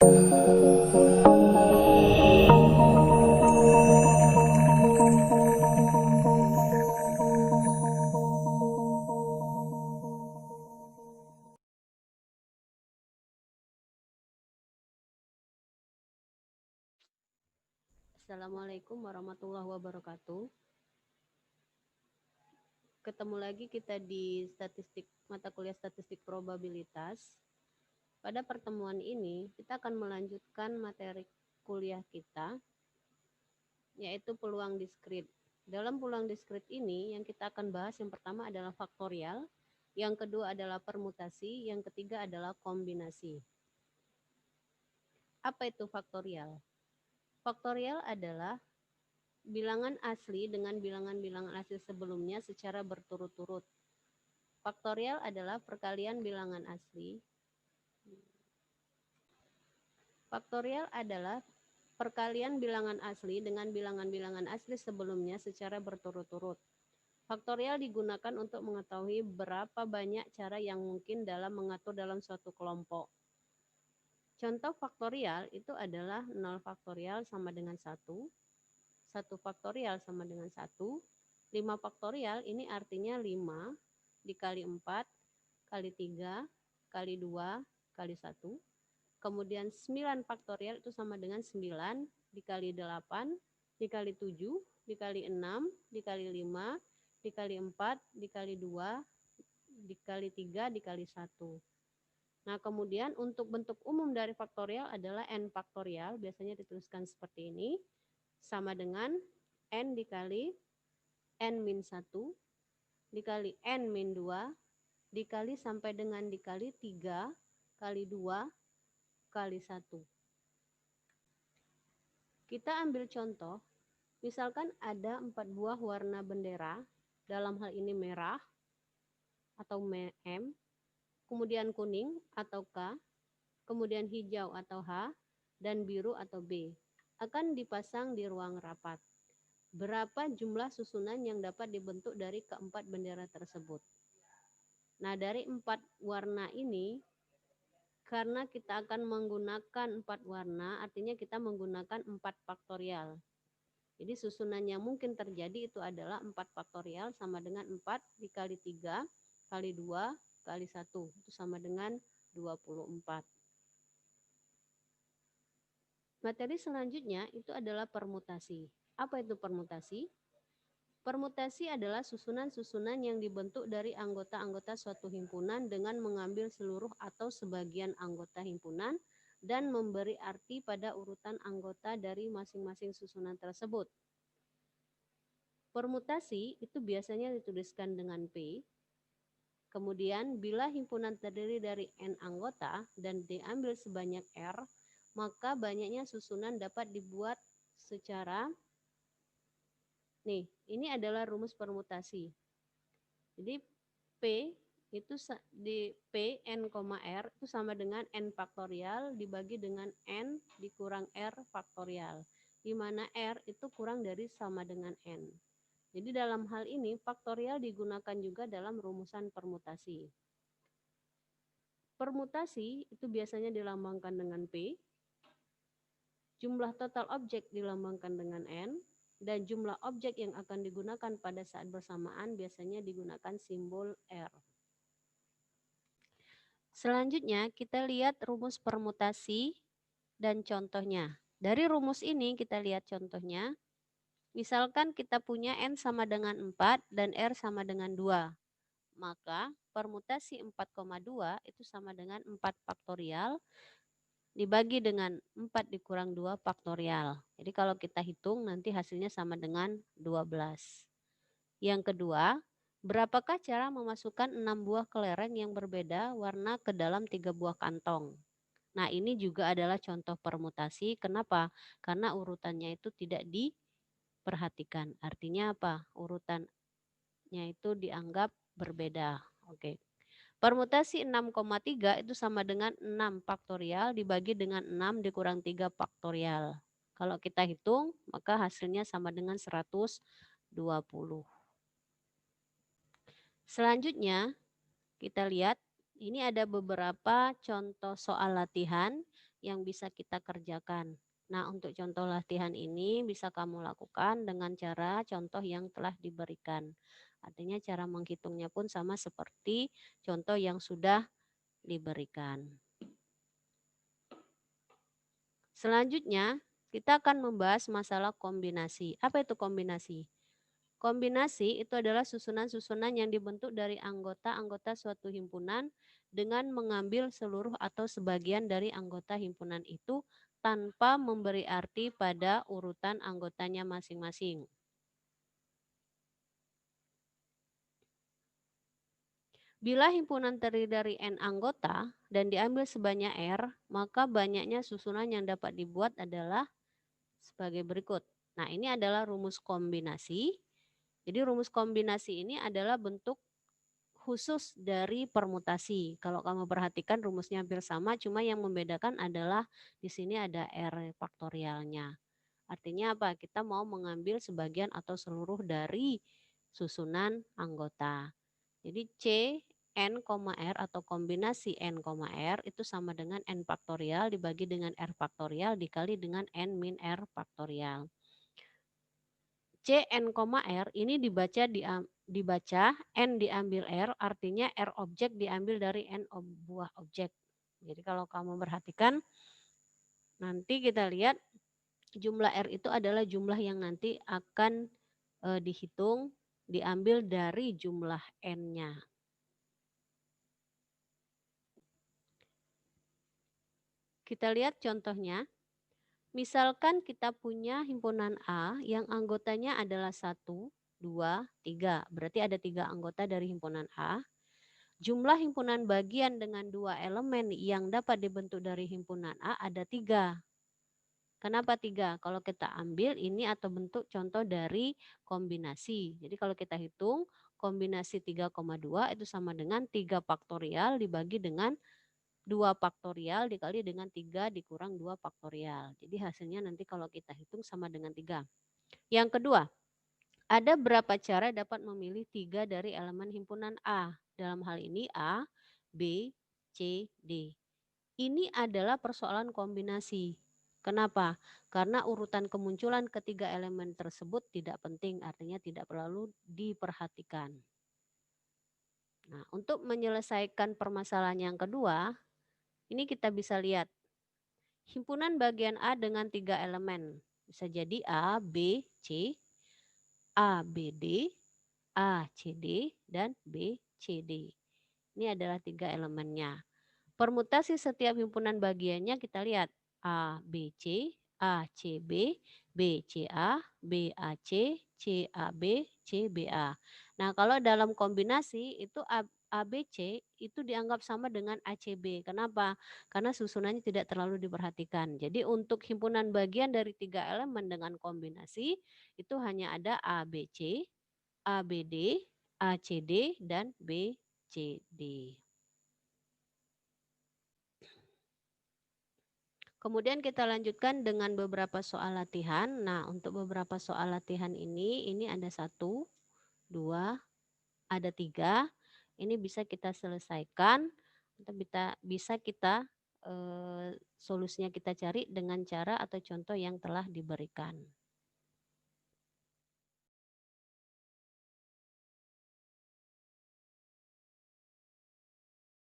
Assalamualaikum warahmatullahi wabarakatuh. Ketemu lagi kita di mata kuliah statistik probabilitas. Pada pertemuan ini kita akan melanjutkan materi kuliah kita, yaitu peluang diskrit. Dalam peluang diskrit ini yang kita akan bahas yang pertama adalah faktorial, yang kedua adalah permutasi, yang ketiga adalah kombinasi. Apa itu faktorial? Faktorial adalah bilangan asli dengan bilangan-bilangan asli sebelumnya secara berturut-turut. Faktorial adalah perkalian bilangan asli. Faktorial adalah perkalian bilangan asli dengan bilangan-bilangan asli sebelumnya secara berturut-turut. Faktorial digunakan untuk mengetahui berapa banyak cara yang mungkin dalam mengatur dalam suatu kelompok. Contoh faktorial itu adalah 0 faktorial sama dengan 1, 1 faktorial sama dengan 1, 5 faktorial ini artinya 5 dikali 4 kali 3 kali 2 kali 1. Kemudian 9 faktorial itu sama dengan 9 dikali 8 dikali 7 dikali 6 dikali 5 dikali 4 dikali 2 dikali 3 dikali 1. Nah, kemudian untuk bentuk umum dari faktorial adalah n faktorial, biasanya dituliskan seperti ini, sama dengan n dikali n min 1 dikali n min 2 dikali sampai dengan dikali 3 kali 2 kali 1. Kita ambil contoh, misalkan ada 4 buah warna bendera, dalam hal ini merah atau M, kemudian kuning atau K, kemudian hijau atau H, dan biru atau B, akan dipasang di ruang rapat. Berapa jumlah susunan yang dapat dibentuk dari keempat bendera tersebut? Nah, dari 4 warna ini, karena kita akan menggunakan 4 warna, artinya kita menggunakan 4 faktorial. Jadi susunan yang mungkin terjadi itu adalah 4 faktorial sama dengan 4 dikali 3 kali 2 kali 1. Itu sama dengan 24. Materi selanjutnya itu adalah permutasi. Apa itu permutasi? Permutasi adalah susunan-susunan yang dibentuk dari anggota-anggota suatu himpunan dengan mengambil seluruh atau sebagian anggota himpunan dan memberi arti pada urutan anggota dari masing-masing susunan tersebut. Permutasi itu biasanya dituliskan dengan P. Kemudian bila himpunan terdiri dari N anggota dan diambil sebanyak R, maka banyaknya susunan dapat dibuat secara, nih, ini adalah rumus permutasi. Jadi P itu di P N, R itu sama dengan N faktorial dibagi dengan N dikurang R faktorial, di mana R itu kurang dari sama dengan N. Jadi dalam hal ini faktorial digunakan juga dalam rumusan permutasi. Permutasi itu biasanya dilambangkan dengan P, jumlah total objek dilambangkan dengan N, dan jumlah objek yang akan digunakan pada saat bersamaan biasanya digunakan simbol R. Selanjutnya kita lihat rumus permutasi dan contohnya. Dari rumus ini kita lihat contohnya. Misalkan kita punya N sama dengan 4 dan R sama dengan 2. Maka permutasi 4,2 itu sama dengan 4 faktorial dibagi dengan 4 dikurang 2 faktorial. Jadi kalau kita hitung nanti hasilnya sama dengan 12. Yang kedua, berapakah cara memasukkan 6 buah kelereng yang berbeda warna ke dalam 3 buah kantong? Nah, ini juga adalah contoh permutasi. Kenapa? Karena urutannya itu tidak diperhatikan. Artinya apa? Urutannya itu dianggap berbeda. Oke. Permutasi 6,3 itu sama dengan 6 faktorial dibagi dengan 6 dikurang 3 faktorial. Kalau kita hitung, maka hasilnya sama dengan 120. Selanjutnya, kita lihat ini ada beberapa contoh soal latihan yang bisa kita kerjakan. Nah, untuk contoh latihan ini bisa kamu lakukan dengan cara contoh yang telah diberikan. Artinya cara menghitungnya pun sama seperti contoh yang sudah diberikan. Selanjutnya, kita akan membahas masalah kombinasi. Apa itu kombinasi? Kombinasi itu adalah susunan-susunan yang dibentuk dari anggota-anggota suatu himpunan dengan mengambil seluruh atau sebagian dari anggota himpunan itu tanpa memberi arti pada urutan anggotanya masing-masing. Bila himpunan terdiri dari N anggota dan diambil sebanyak R, maka banyaknya susunan yang dapat dibuat adalah sebagai berikut. Nah, ini adalah rumus kombinasi. Jadi rumus kombinasi ini adalah bentuk khusus dari permutasi. Kalau kamu perhatikan rumusnya hampir sama, cuma yang membedakan adalah di sini ada R faktorialnya. Artinya apa? Kita mau mengambil sebagian atau seluruh dari susunan anggota. Jadi C N, R atau kombinasi N, R itu sama dengan N faktorial dibagi dengan R faktorial dikali dengan N min R faktorial. C N, R ini dibaca N diambil R, artinya R objek diambil dari N buah objek. Jadi kalau kamu perhatikan, nanti kita lihat jumlah R itu adalah jumlah yang nanti akan dihitung, diambil dari jumlah N-nya. Kita lihat contohnya. Misalkan kita punya himpunan A yang anggotanya adalah 1, 2, 3. Berarti ada 3 anggota dari himpunan A. Jumlah himpunan bagian dengan 2 elemen yang dapat dibentuk dari himpunan A ada 3. Kenapa 3? Kalau kita ambil ini atau bentuk contoh dari kombinasi. Jadi kalau kita hitung kombinasi 3,2 itu sama dengan 3 faktorial dibagi dengan 2 faktorial dikali dengan 3 dikurang 2 faktorial. Jadi hasilnya nanti kalau kita hitung sama dengan 3. Yang kedua, ada berapa cara dapat memilih 3 dari elemen himpunan A? Dalam hal ini A, B, C, D. Ini adalah persoalan kombinasi. Kenapa? Karena urutan kemunculan ketiga elemen tersebut tidak penting, artinya tidak perlu diperhatikan. Nah, untuk menyelesaikan permasalahan yang kedua, ini kita bisa lihat himpunan bagian A dengan 3 elemen. Bisa jadi A, B, C, A, B, D, A, C, D, dan B, C, D. Ini adalah 3 elemennya. Permutasi setiap himpunan bagiannya kita lihat A, B, C, A, C, B, B, C, A, B, A, C, C, A, B, C, B, A. Nah, kalau dalam kombinasi itu ABC itu dianggap sama dengan ACB. Kenapa? Karena susunannya tidak terlalu diperhatikan. Jadi untuk himpunan bagian dari 3 elemen dengan kombinasi itu hanya ada ABC, ABD, ACD, dan BCD. Kemudian kita lanjutkan dengan beberapa soal latihan. Nah, untuk beberapa soal latihan ini ada 1, 2, ada 3. Ini bisa kita selesaikan atau bisa kita solusinya kita cari dengan cara atau contoh yang telah diberikan.